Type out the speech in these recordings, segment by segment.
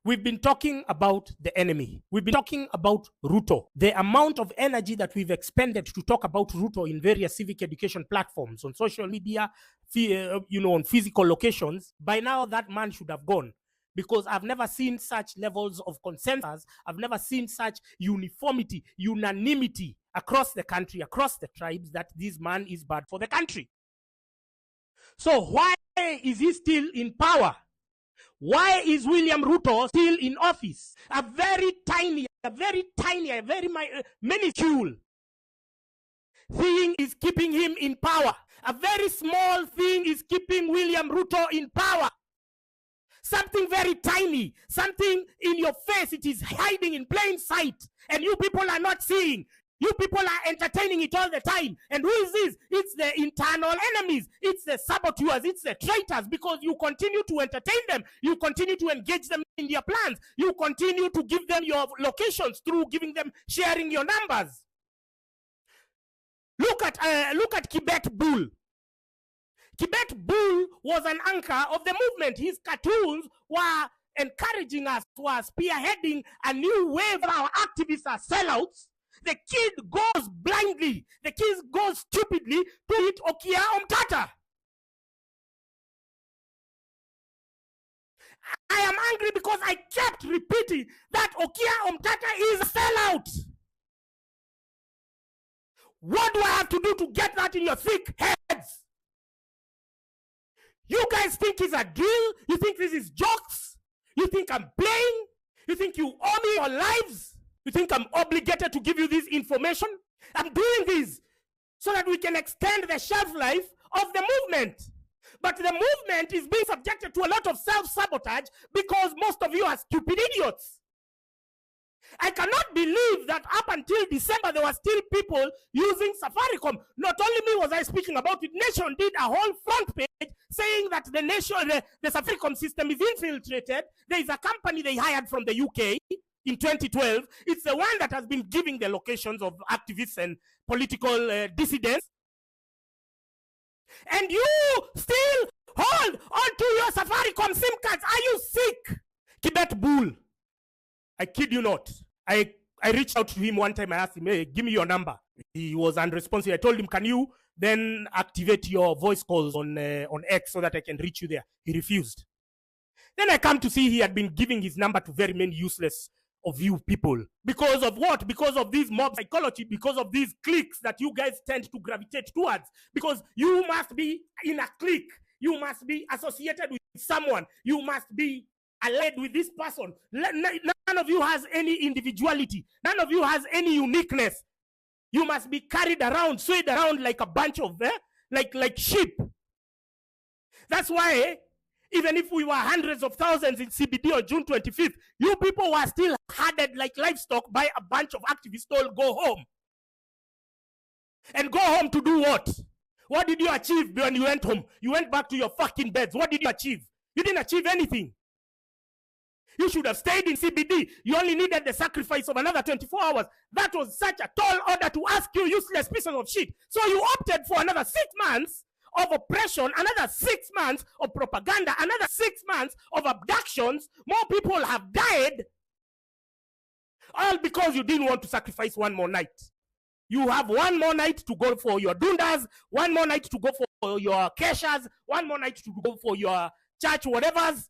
We've been talking about the enemy. We've been talking about Ruto. The amount of energy that we've expended to talk about Ruto in various civic education platforms, on social media, on physical locations, by now that man should have gone. Because I've never seen such levels of consensus. I've never seen such uniformity, unanimity across the country, across the tribes, that this man is bad for the country. So why is he still in power? Why is William Ruto still in office? A very minuscule thing is keeping him in power. A very small thing is keeping William Ruto in power. Something very tiny, something in your face, it is hiding in plain sight, and you people are not seeing. You people are entertaining it all the time. And who is this? It's the internal enemies. It's the saboteurs. It's the traitors, because you continue to entertain them. You continue to engage them in their plans. You continue to give them your locations through sharing your numbers. Look at Kibet Bull. Kibet Bull was an anchor of the movement. His cartoons were encouraging us, were spearheading a new wave of our activists are sellouts. The kid goes blindly. The kid goes stupidly to hit Okia Omtata. I am angry because I kept repeating that Okia Omtata is a sellout. What do I have to do to get that in your thick heads? You guys think it's a drill? You think this is jokes? You think I'm playing? You think you owe me your lives? You think I'm obligated to give you this information? I'm doing this so that we can extend the shelf life of the movement. But the movement is being subjected to a lot of self-sabotage because most of you are stupid idiots. I cannot believe that up until December, there were still people using Safaricom. Not only me was I speaking about it, Nation did a whole front page saying that the Safaricom system is infiltrated. There is a company they hired from the UK in 2012. It's the one that has been giving the locations of activists and political dissidents. And you still hold on to your Safaricom SIM cards. Are you sick? Kibet Bull. I kid you not. I reached out to him one time. I asked him, hey, give me your number. He was unresponsive. I told him, can you then activate your voice calls on X so that I can reach you there? He refused. Then I come to see he had been giving his number to very many useless of you people. Because of what? Because of this mob psychology, because of these cliques that you guys tend to gravitate towards. Because you must be in a clique. You must be associated with someone. You must be allied with this person. None of you has any individuality. None of you has any uniqueness. You must be carried around, swayed around like a bunch of, like sheep. That's why, even if we were hundreds of thousands in CBD on June 25th, you people were still herded like livestock by a bunch of activists told go home. And go home to do what? What did you achieve when you went home? You went back to your fucking beds. What did you achieve? You didn't achieve anything. You should have stayed in CBD. You only needed the sacrifice of another 24 hours. That was such a tall order to ask you, useless pieces of shit. So you opted for another 6 months of oppression, another 6 months of propaganda, another 6 months of abductions. More people have died, all because you didn't want to sacrifice one more night. You have one more night to go for your dundas, one more night to go for your keshas, one more night to go for your church whatevers,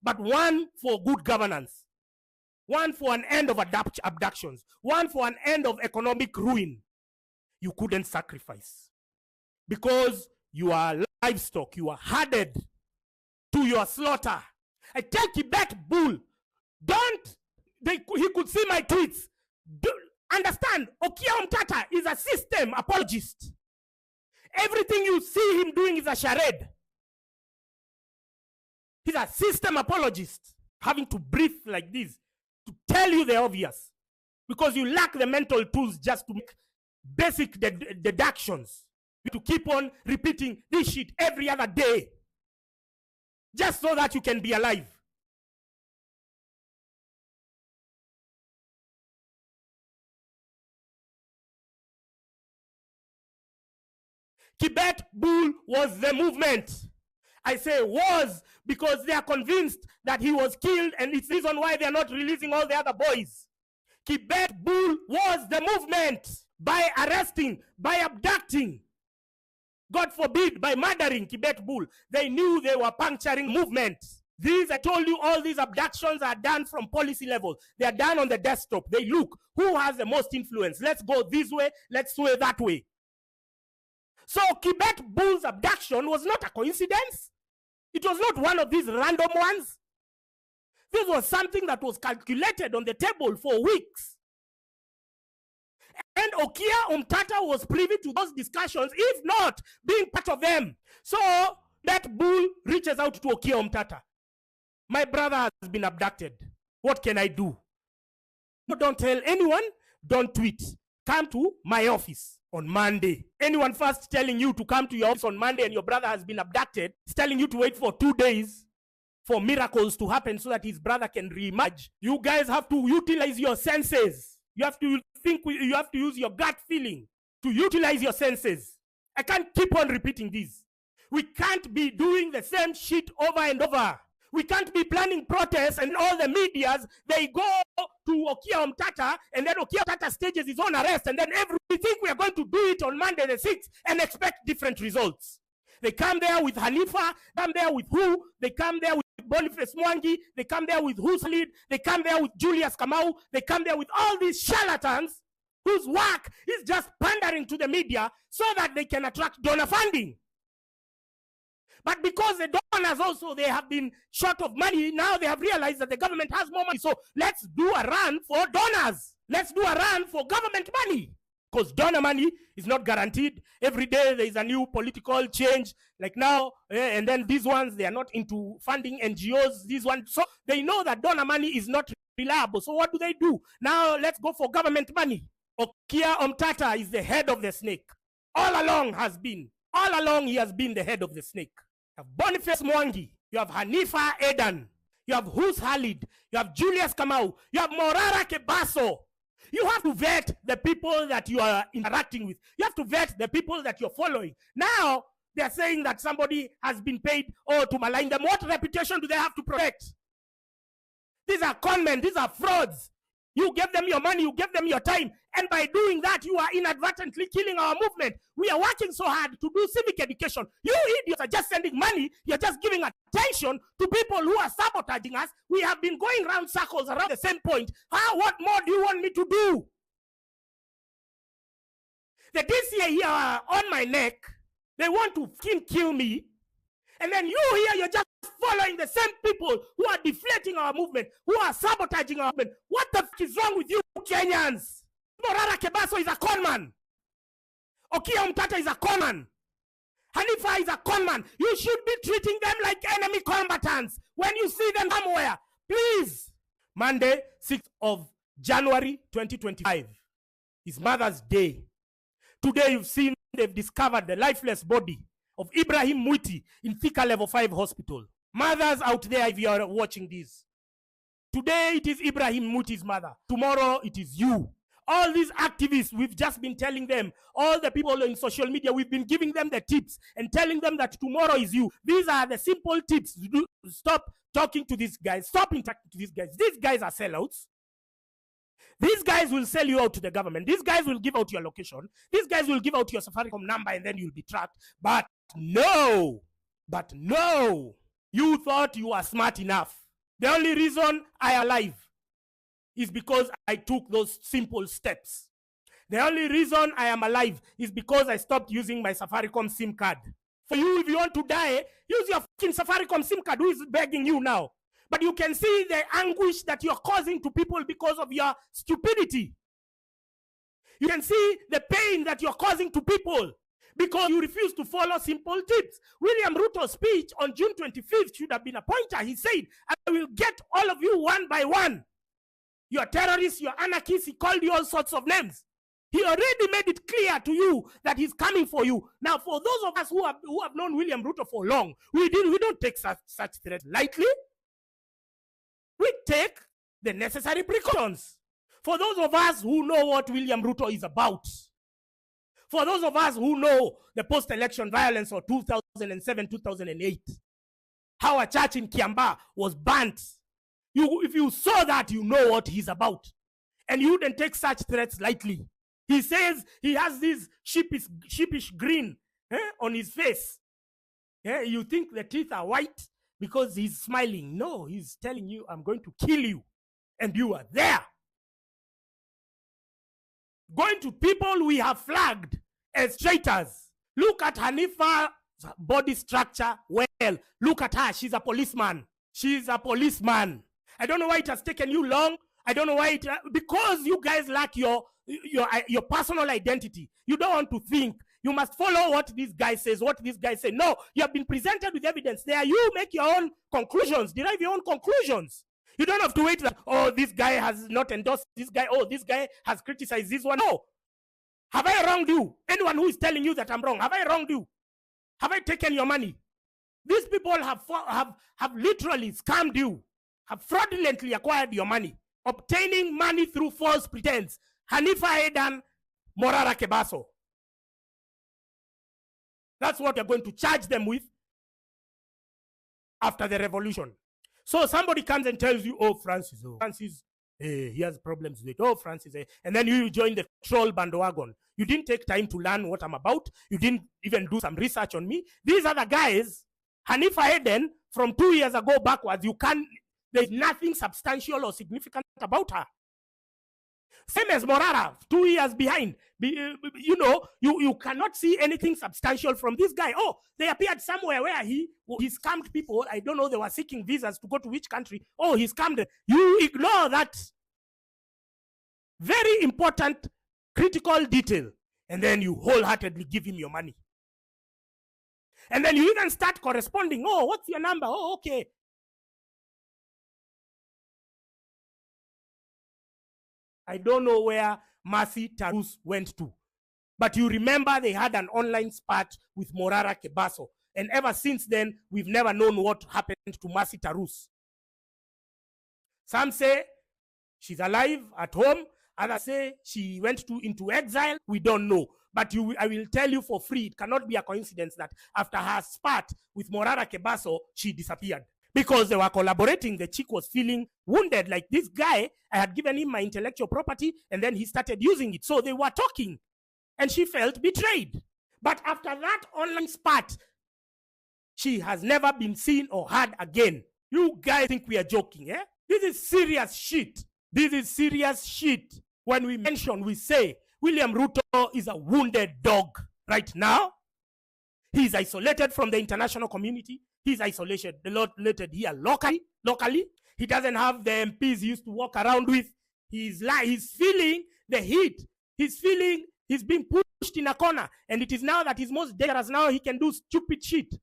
but one for good governance, one for an end of abductions, one for an end of economic ruin. You couldn't sacrifice because you are livestock. You are herded to your slaughter. I tell Kibet Bull, he could see my tweets. Understand, Okia Omtata is a system apologist. Everything you see him doing is a charade. He's a system apologist, having to breathe like this to tell you the obvious, because you lack the mental tools just to make basic deductions. To keep on repeating this shit every other day, just so that you can be alive. Kibet Bull was the movement. I say was because they are convinced that he was killed, and it's the reason why they are not releasing all the other boys. Kibet Bull was the movement. By arresting, by abducting, God forbid, by murdering Kibet Bull, they knew they were puncturing movement. These, I told you, all these abductions are done from policy level. They are done on the desktop. They look, who has the most influence? Let's go this way, let's sway that way. So Kibet Bull's abduction was not a coincidence. It was not one of these random ones. This was something that was calculated on the table for weeks. And Okia Omtata was privy to those discussions, if not being part of them. So that Bull reaches out to Okia Omtata. My brother has been abducted. What can I do? Don't tell anyone. Don't tweet. Come to my office on Monday. Anyone first telling you to come to your office on Monday and your brother has been abducted, is telling you to wait for 2 days for miracles to happen so that his brother can reemerge. You guys have to utilize your senses. You have to think, you have to use your gut feeling to utilize your senses. I can't keep on repeating this. We can't be doing the same shit over and over. We can't be planning protests and all the medias, they go to Okia Omtata and then Okia Omtata stages his own arrest and then we think we are going to do it on Monday the 6th and expect different results. They come there with Hanifa, come there with who? They come there with Boniface Mwangi, they come there with who's lead, they come there with Julius Kamau, they come there with all these charlatans whose work is just pandering to the media so that they can attract donor funding. But because the donors also, they have been short of money, now they have realized that the government has more money. So let's do a run for donors. Let's do a run for government money. Because donor money is not guaranteed. Every day there is a new political change. Like now, and then these ones, they are not into funding NGOs. These ones, so they know that donor money is not reliable. So what do? Now let's go for government money. Okia Omtata is the head of the snake. All along he has been the head of the snake. You have Boniface Mwangi, you have Hanifa Edan, you have Hus Halid, you have Julius Kamau, you have Morara Kebaso. You have to vet the people that you are interacting with. You have to vet the people that you're following. Now, they're saying that somebody has been paid to malign them. What reputation do they have to protect? These are conmen, these are frauds. You give them your money, you give them your time, and by doing that, you are inadvertently killing our movement. We are working so hard to do civic education. You idiots are just sending money, you're just giving attention to people who are sabotaging us. We have been going round circles around the same point. What more do you want me to do? The DCA here are on my neck. They want to kill me. And then you here, you're just following the same people who are deflating our movement, who are sabotaging our movement. What the f is wrong with you Kenyans? Morara Kebaso is a conman. Okia Omtata is a conman. Hanifa is a conman. You should be treating them like enemy combatants when you see them somewhere. Please. Monday, 6th of January 2025 is Mother's Day. Today you've seen they've discovered the lifeless body of Ibrahim Mwiti in Thika Level 5 Hospital. Mothers out there, if you are watching this, today it is Ibrahim Mwiti's mother. Tomorrow it is you. All these activists, we've just been telling them, all the people in social media, we've been giving them the tips and telling them that tomorrow is you. These are the simple tips. Stop talking to these guys. Stop interacting to these guys. These guys are sellouts. These guys will sell you out to the government. These guys will give out your location. These guys will give out your Safaricom number and then you'll be tracked. But no, you thought you were smart enough. The only reason I'm alive is because I took those simple steps. The only reason I am alive is because I stopped using my Safaricom SIM card. For you, if you want to die, use your fucking Safaricom SIM card. Who is begging you now? But you can see the anguish that you're causing to people because of your stupidity. You can see the pain that you're causing to people because you refuse to follow simple tips. William Ruto's speech on June 25th should have been a pointer. He said, I will get all of you one by one. You're terrorists, you're anarchists. He called you all sorts of names. He already made it clear to you that he's coming for you. Now, for those of us who have known William Ruto for long, we don't take such threats lightly. We take the necessary precautions. For those of us who know what William Ruto is about, for those of us who know the post-election violence of 2007, 2008, how a church in Kiambaa was burnt. If you saw that, you know what he's about. And you wouldn't take such threats lightly. He says he has this sheepish grin on his face. You think the teeth are white because he's smiling. No, he's telling you, I'm going to kill you. And you are there. Going to people we have flagged as traitors. Look at Hanifa's body structure. Well, look at her. She's a policeman. She's a policeman. I don't know why it has taken you long. I don't know why because you guys lack your personal identity. You don't want to think. You must follow what this guy says, what this guy says. No, you have been presented with evidence there. You make your own conclusions, derive your own conclusions. You don't have to wait that, oh, this guy has not endorsed this guy. Oh, this guy has criticized this one. No. Have I wronged you? Anyone who is telling you that I'm wrong, have I wronged you? Have I taken your money? These people have literally scammed you, have fraudulently acquired your money, obtaining money through false pretense. Hanifa Edan, Morara Kebaso. That's what you're going to charge them with after the revolution. So somebody comes and tells you, oh, Francis, he has problems with it. Oh, Francis, and then you join the troll bandwagon. You didn't take time to learn what I'm about. You didn't even do some research on me. These are the guys, Hanifa Eden, from 2 years ago backwards, there's nothing substantial or significant about her. Same as Morara, 2 years behind. You cannot see anything substantial from this guy. Oh, they appeared somewhere where he scammed people. I don't know, they were seeking visas to go to which country. Oh, he scammed them. You ignore that very important, critical detail, and then you wholeheartedly give him your money. And then you even start corresponding. Oh, what's your number? Oh, okay. I don't know where Mercy Tarus went to. But you remember they had an online spat with Morara Kebaso. And ever since then, we've never known what happened to Mercy Tarus. Some say she's alive at home. Others say she went into exile. We don't know. But I will tell you for free, it cannot be a coincidence that after her spat with Morara Kebaso, she disappeared. Because they were collaborating, the chick was feeling wounded. Like, this guy, I had given him my intellectual property, and then he started using it. So they were talking, and she felt betrayed. But after that online spat, she has never been seen or heard again. You guys think we are joking, eh? This is serious shit. This is serious shit. When we mention, we say, William Ruto is a wounded dog right now. He's isolated from the international community. He's isolated here locally. He doesn't have the MPs he used to walk around with. He's feeling the heat. He's feeling he's being pushed in a corner. And it is now that he's most dangerous. Now he can do stupid shit.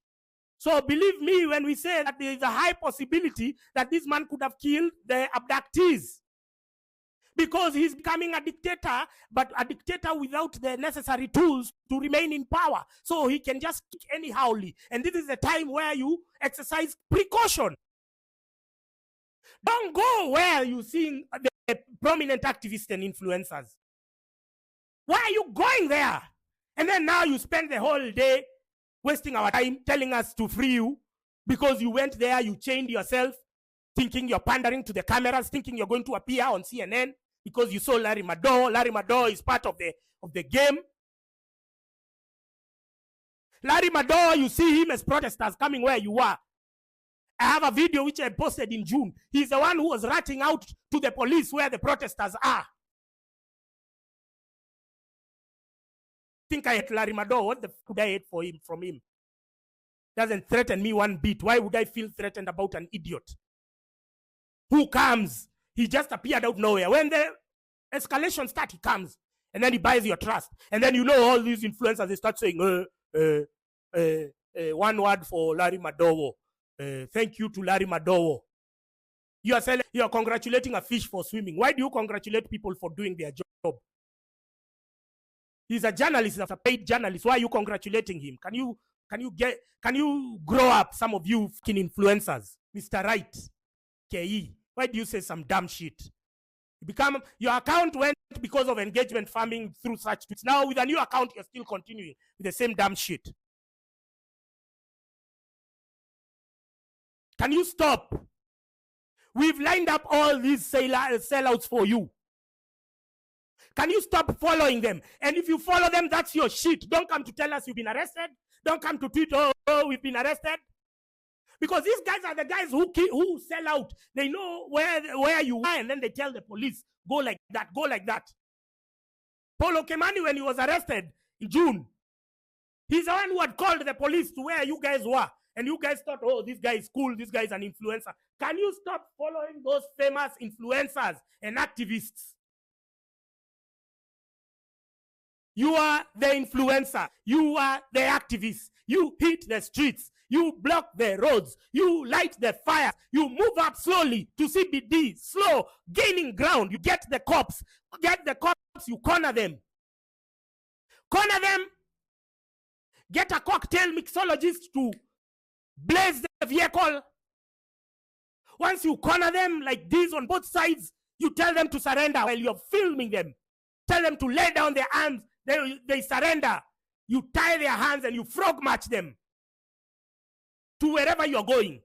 So believe me when we say that there is a high possibility that this man could have killed the abductees. Because he's becoming a dictator, but a dictator without the necessary tools to remain in power. So he can just kick anyhowly. And this is the time where you exercise precaution. Don't go where you see the prominent activists and influencers. Why are you going there? And then now you spend the whole day wasting our time telling us to free you because you went there, you chained yourself, thinking you're pandering to the cameras, thinking you're going to appear on CNN because you saw Larry Madowo. Larry Madowo is part of the game. Larry Madowo, you see him as protesters coming where you are. I have a video which I posted in June. He's the one who was ratting out to the police where the protesters are. Think I hate Larry Madowo? What the fuck could I hate from him? Doesn't threaten me one bit. Why would I feel threatened about an idiot who comes? He just appeared out of nowhere. When the escalation starts, he comes. And then he buys your trust. And then you know all these influencers, they start saying, one word for Larry Madowo. Thank you to Larry Madowo. You are congratulating a fish for swimming. Why do you congratulate people for doing their job? He's a journalist, he's a paid journalist. Why are you congratulating him? Can you grow up, some of you fucking influencers? Mr. Right, KE. Why do you say some dumb shit? Your account went because of engagement farming through such tweets. Now with a new account, you're still continuing with the same dumb shit. Can you stop? We've lined up all these sellouts for you. Can you stop following them? And if you follow them, that's your shit. Don't come to tell us you've been arrested. Don't come to tweet, oh, we've been arrested. Because these guys are the guys who sell out. They know where you are, and then they tell the police, go like that, go like that. Paulo Kemani, when he was arrested in June, he's the one who had called the police to where you guys were. And you guys thought, oh, this guy is cool, this guy is an influencer. Can you stop following those famous influencers and activists? You are the influencer. You are the activist. You hit the streets. You block the roads. You light the fire. You move up slowly to CBD, slow, gaining ground. You get the cops. Get the cops, you corner them. Corner them. Get a cocktail mixologist to blaze the vehicle. Once you corner them like this on both sides, you tell them to surrender while you're filming them. Tell them to lay down their arms. They surrender. You tie their hands and you frog march them to wherever you're going.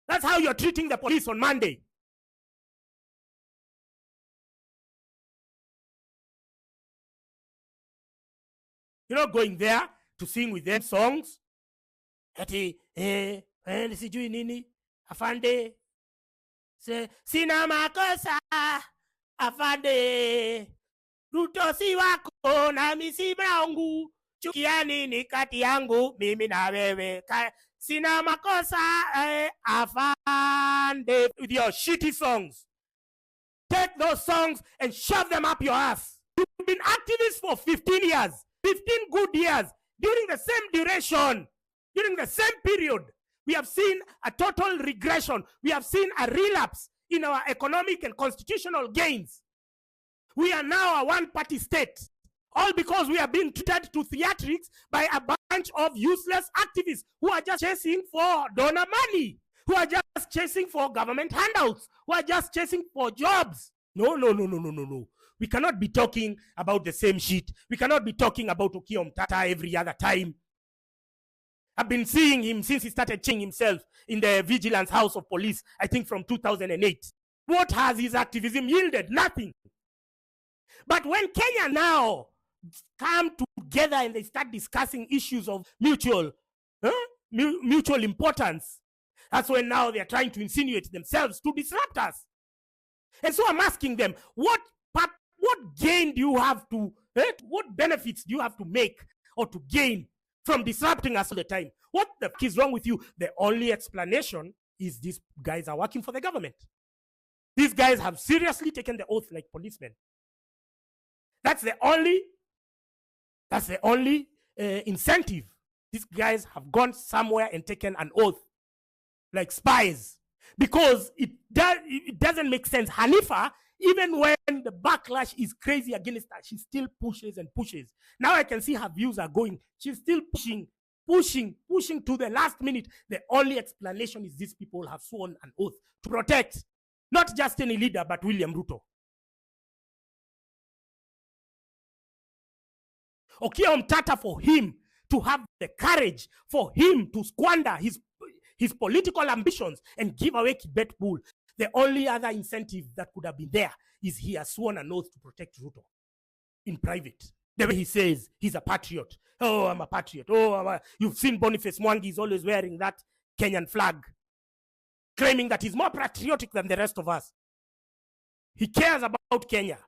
That's how you're treating the police on Monday. You're not going there to sing with them songs. Ati, sijui nini, afande. Sina makosa, afande. Ruto si wako na misi brangu. Chukia nini kati yangu, mimi na wewe. Sina makosa, afande. With your shitty songs. Take those songs and shove them up your ass. You've been activists for 15 years. 15 good years. During the same duration, during the same period, we have seen a total regression. We have seen a relapse in our economic and constitutional gains. We are now a one-party state. All because we are being treated to theatrics by a bunch of useless activists who are just chasing for donor money, who are just chasing for government handouts, who are just chasing for jobs. No. We cannot be talking about the same shit. We cannot be talking about Okiya Omtata every other time. I've been seeing him since he started changing himself in the Vigilance House of Police, I think from 2008. What has his activism yielded? Nothing. But when Kenya now come together and they start discussing issues of mutual importance, that's when now they're trying to insinuate themselves to disrupt us. And so I'm asking them, what gain do you have to, what benefits do you have to make or to gain from disrupting us all the time? What the fuck is wrong with you? The only explanation is these guys are working for the government. These guys have seriously taken the oath like policemen. That's the only incentive. These guys have gone somewhere and taken an oath like spies, because it doesn't make sense. Hanifa, even when the backlash is crazy against her, she still pushes and pushes. Now I can see her views are going. She's still pushing to the last minute. The only explanation is these people have sworn an oath to protect not just any leader, but William Ruto. Okiya Omtata, for him to have the courage, for him to squander his political ambitions and give away Kibet Bull, the only other incentive that could have been there is he has sworn an oath to protect Ruto in private. The way he says he's a patriot. Oh, I'm a patriot. Oh, you've seen Boniface Mwangi is always wearing that Kenyan flag, claiming that he's more patriotic than the rest of us. He cares about Kenya.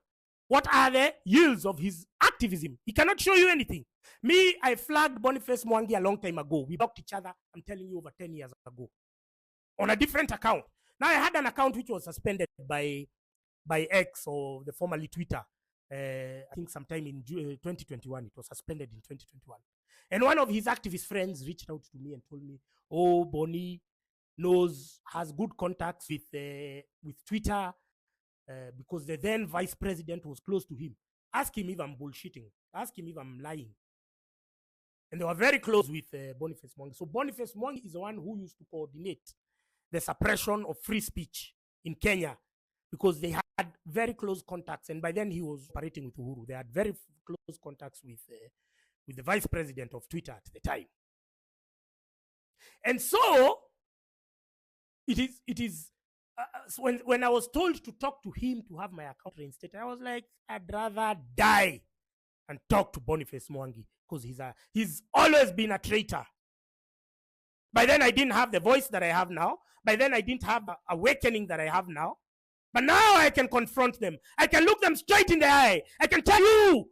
What are the yields of his activism? He cannot show you anything. Me, I flagged Boniface Mwangi a long time ago. We blocked each other, I'm telling you, over 10 years ago. On a different account. Now, I had an account which was suspended by X, or the formerly Twitter. I think sometime in 2021. It was suspended in 2021. And one of his activist friends reached out to me and told me, oh, Bonnie has good contacts with Twitter, because the then vice president was close to him. Ask him if I'm bullshitting. Ask him if I'm lying. And they were very close with Boniface Mwangi. So Boniface Mwangi is the one who used to coordinate the suppression of free speech in Kenya, because they had very close contacts. And by then he was operating with Uhuru. They had very close contacts with the vice president of Twitter at the time. And so It is when I was told to talk to him to have my account reinstated, I was like, I'd rather die and talk to Boniface Mwangi, because he's always been a traitor. By then I didn't have the voice that I have now. By then I didn't have the awakening that I have now. But now I can confront them. I can look them straight in the eye. I can tell you,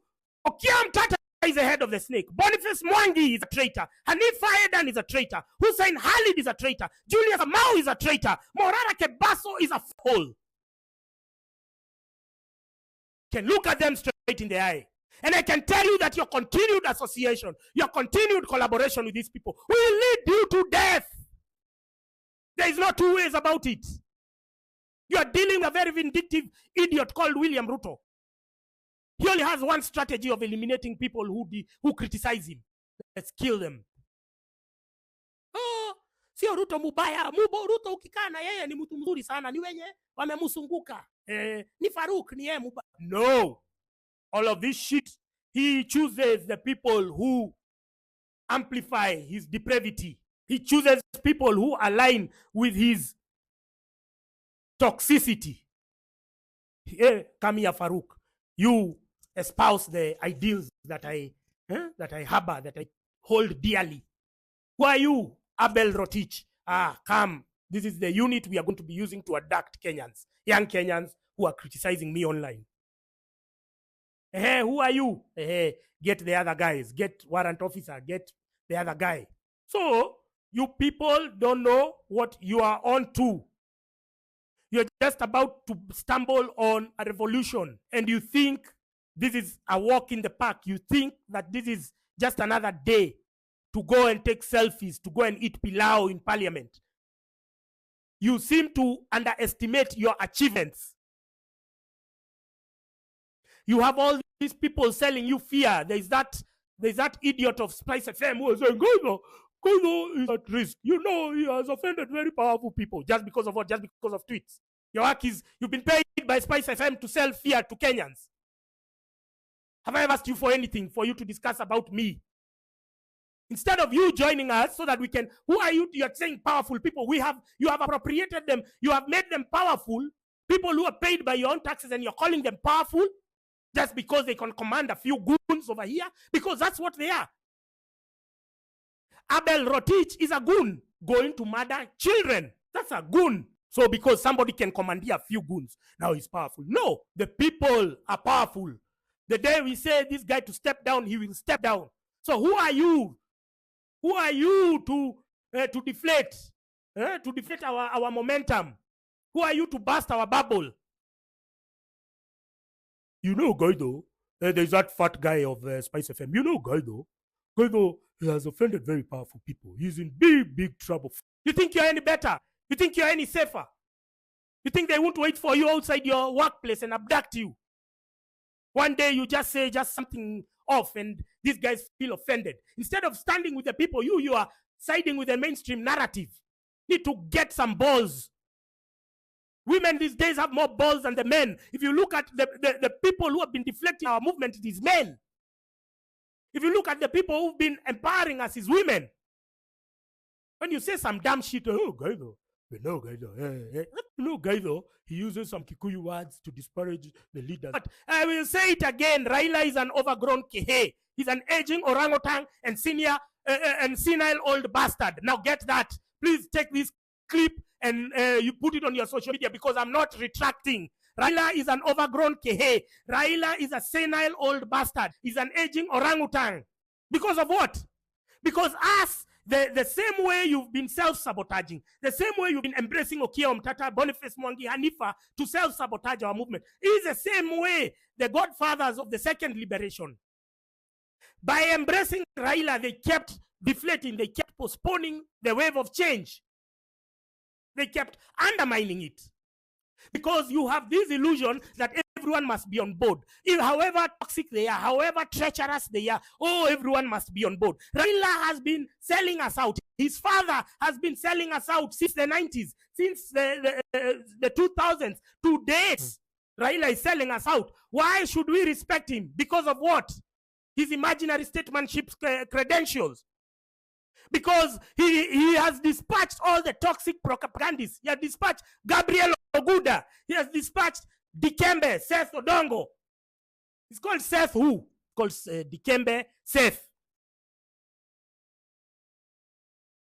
Okiam Tata is the head of the snake. Boniface Mwangi is a traitor. Hanif Fayedan is a traitor. Hussein Khalid is a traitor. Julius Amau is a traitor. Morara Kebaso is a fool. Can look at them straight in the eye. And I can tell you that your continued association, your continued collaboration with these people will lead you to death. There is no two ways about it. You are dealing with a very vindictive idiot called William Ruto. He only has one strategy of eliminating people who criticize him. Let's kill them. Oh, sio Ruto mubaya. Ruto ukikaa na yeye ni mtu mzuri sana. Ni wenye wamemusunguka. Ni Faruk ni yeye mubaya. No. All of this shit, he chooses the people who amplify his depravity. He chooses people who align with his toxicity. Hey, come here, Faruk. You espouse the ideals that I harbor, that I hold dearly. Who are you, Abel Rotich? Come. This is the unit we are going to be using to abduct Kenyans, young Kenyans who are criticizing me online. Hey, who are you? Hey, get the other guys. Get warrant officer. Get the other guy. So, you people don't know what you are on to. You're just about to stumble on a revolution, and you think this is a walk in the park. You think that this is just another day to go and take selfies, to go and eat pilau in parliament. You seem to underestimate your achievements. You have all these people selling you fear. There's that idiot of Spice FM who is saying, Gaitho is at risk. You know, he has offended very powerful people. Just because of what? Just because of tweets. Your work is, you've been paid by Spice FM to sell fear to Kenyans. Have I ever asked you for anything for you to discuss about me? Instead of you joining us so that we can, who are you? You're saying powerful people. You have appropriated them. You have made them powerful. People who are paid by your own taxes, and you're calling them powerful just because they can command a few goons over here, because that's what they are. Abel Rotich is a goon going to murder children. That's a goon. So because somebody can commandeer a few goons, now he's powerful. No, the people are powerful. The day we say this guy to step down, he will step down. So who are you? Who are you to deflate? To deflate our momentum? Who are you to burst our bubble? You know Gaitho. There's that fat guy of Spice FM. You know Gaitho. Gaitho has offended very powerful people. He's in big, big trouble. You think you're any better? You think you're any safer? You think they won't wait for you outside your workplace and abduct you? One day you just say just something off and these guys feel offended. Instead of standing with the people, you are siding with the mainstream narrative. Need to get some balls. Women these days have more balls than the men. If you look at the people who have been deflecting our movement, it is men. If you look at the people who've been empowering us, it's women. When you say some damn shit, oh, Gaitho, Gaitho, he uses some Kikuyu words to disparage the leaders. But I will say it again, Raila is an overgrown kehe. He's an aging orangutan and senile old bastard. Now get that. Please take this clip and you put it on your social media, because I'm not retracting. Raila is an overgrown kehe. Raila is a senile old bastard. He's an aging orangutan. Because of what? Because us, the same way you've been self-sabotaging, the same way you've been embracing Okiya Omtata, Boniface Mwangi, Hanifa to self-sabotage our movement, is the same way the godfathers of the second liberation. By embracing Raila, they kept deflating, they kept postponing the wave of change. They kept undermining it. Because you have this illusion that everyone must be on board. If however toxic they are, however treacherous they are, everyone must be on board. Raila has been selling us out. His father has been selling us out since the 90s, since the 2000s. To date, Raila is selling us out. Why should we respect him? Because of what? His imaginary statesmanship credentials. Because he has dispatched all the toxic propagandists. He has dispatched Gabriel Oguda. He has dispatched Dikembe, Seth Odongo. It's called Seth who? It's called Dikembe Seth.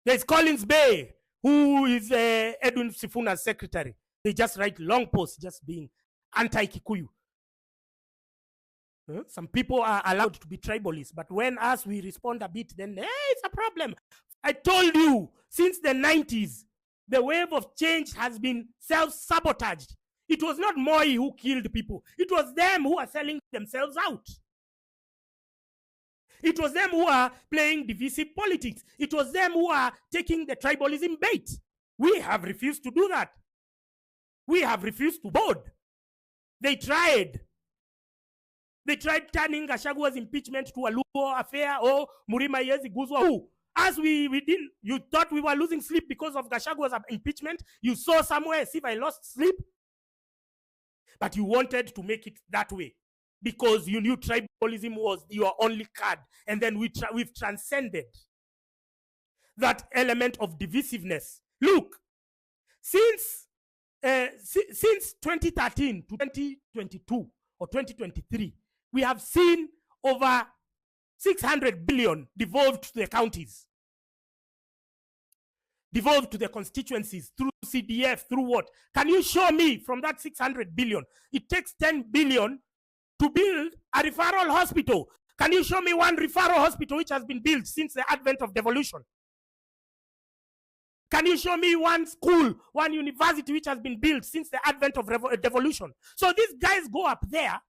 There's Collins Bay, who is Edwin Sifuna's secretary. They just write long posts just being anti-Kikuyu. Some people are allowed to be tribalists, but when us, we respond a bit, then it's a problem. I told you, since the 90s, the wave of change has been self-sabotaged. It was not Moi who killed people. It was them who are selling themselves out. It was them who are playing divisive politics. It was them who are taking the tribalism bait. We have refused to do that. We have refused to board. They tried. They tried turning Gachagwa's impeachment to a Luo affair or Murima Yezi Guzwa. Who? As we didn't, you thought we were losing sleep because of Gachagwa's impeachment. You saw somewhere as if I lost sleep. But you wanted to make it that way because you knew tribalism was your only card. And then we've transcended that element of divisiveness. Look, since 2013 to 2022 or 2023, we have seen over 600 billion devolved to the counties, devolved to the constituencies through CDF, through what? Can you show me from that 600 billion? It takes 10 billion to build a referral hospital. Can you show me one referral hospital which has been built since the advent of devolution? Can you show me one school, one university which has been built since the advent of devolution? So these guys go up there.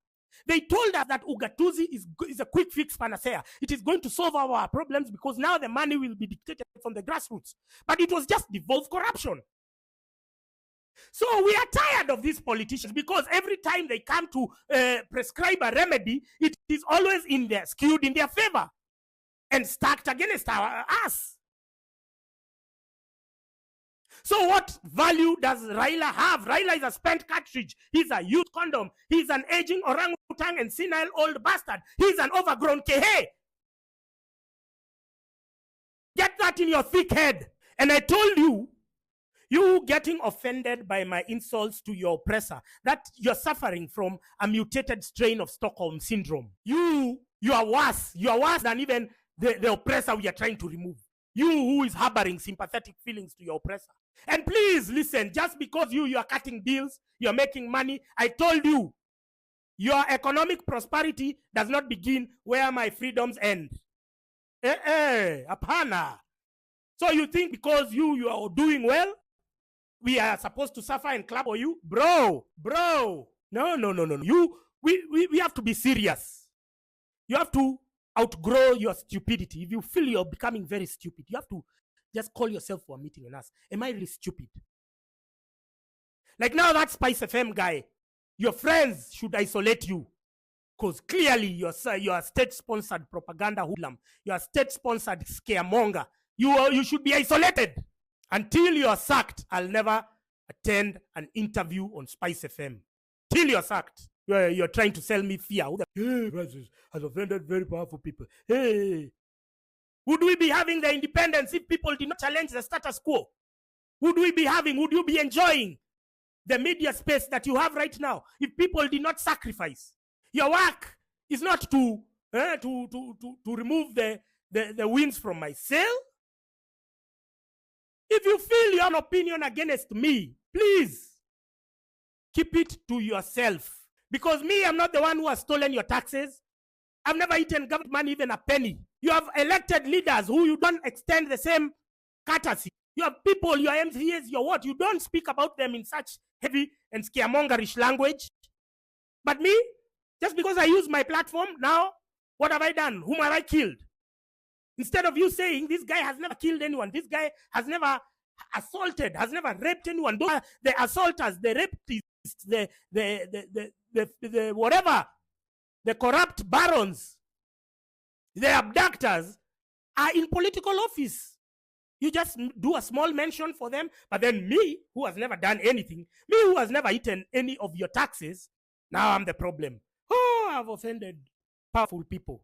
They told us that Ugatuzi is a quick fix panacea. It is going to solve our problems because now the money will be dictated from the grassroots. But it was just devolved corruption. So we are tired of these politicians because every time they come to prescribe a remedy, it is always skewed in their favor and stacked against us. So what value does Raila have? Raila is a spent cartridge. He's a youth condom. He's an aging orangutan and senile old bastard. He's an overgrown kehe. Get that in your thick head. And I told you, you getting offended by my insults to your oppressor, that you're suffering from a mutated strain of Stockholm syndrome. You are worse. You are worse than even the oppressor we are trying to remove. You who is harboring sympathetic feelings to your oppressor. And please listen, just because you are cutting deals, you're making money, I told you, your economic prosperity does not begin where my freedoms end. Apana. So you think because you are doing well, we are supposed to suffer and clap for you? Bro. No. We have to be serious. You have to outgrow your stupidity. If you feel you're becoming very stupid, you have to just call yourself for a meeting and ask, am I really stupid? Like now that Spice FM guy, your friends should isolate you because clearly you're a state-sponsored propaganda hoodlum. You're a state-sponsored scaremonger. You should be isolated. Until you're sacked, I'll never attend an interview on Spice FM. Till you're sacked. You're trying to sell me fear. Hey, Francis has offended very powerful people. Hey. Would we be having the independence if people did not challenge the status quo? Would you be enjoying the media space that you have right now if people did not sacrifice? Your work is not to remove the winds from my sail. If you feel your opinion against me, please keep it to yourself. Because me, I'm not the one who has stolen your taxes. I've never eaten government money, even a penny. You have elected leaders who you don't extend the same courtesy. You have people, your MCAs, your what? You don't speak about them in such heavy and scaremongerish language. But me, just because I use my platform, now, what have I done? Whom have I killed? Instead of you saying, this guy has never killed anyone, this guy has never assaulted, has never raped anyone. Those are the assaulters, the rapists, the whatever, the corrupt barons, the abductors are in political office. You just do a small mention for them, but then me, who has never done anything, me who has never eaten any of your taxes, now I'm the problem. Oh, I've offended powerful people.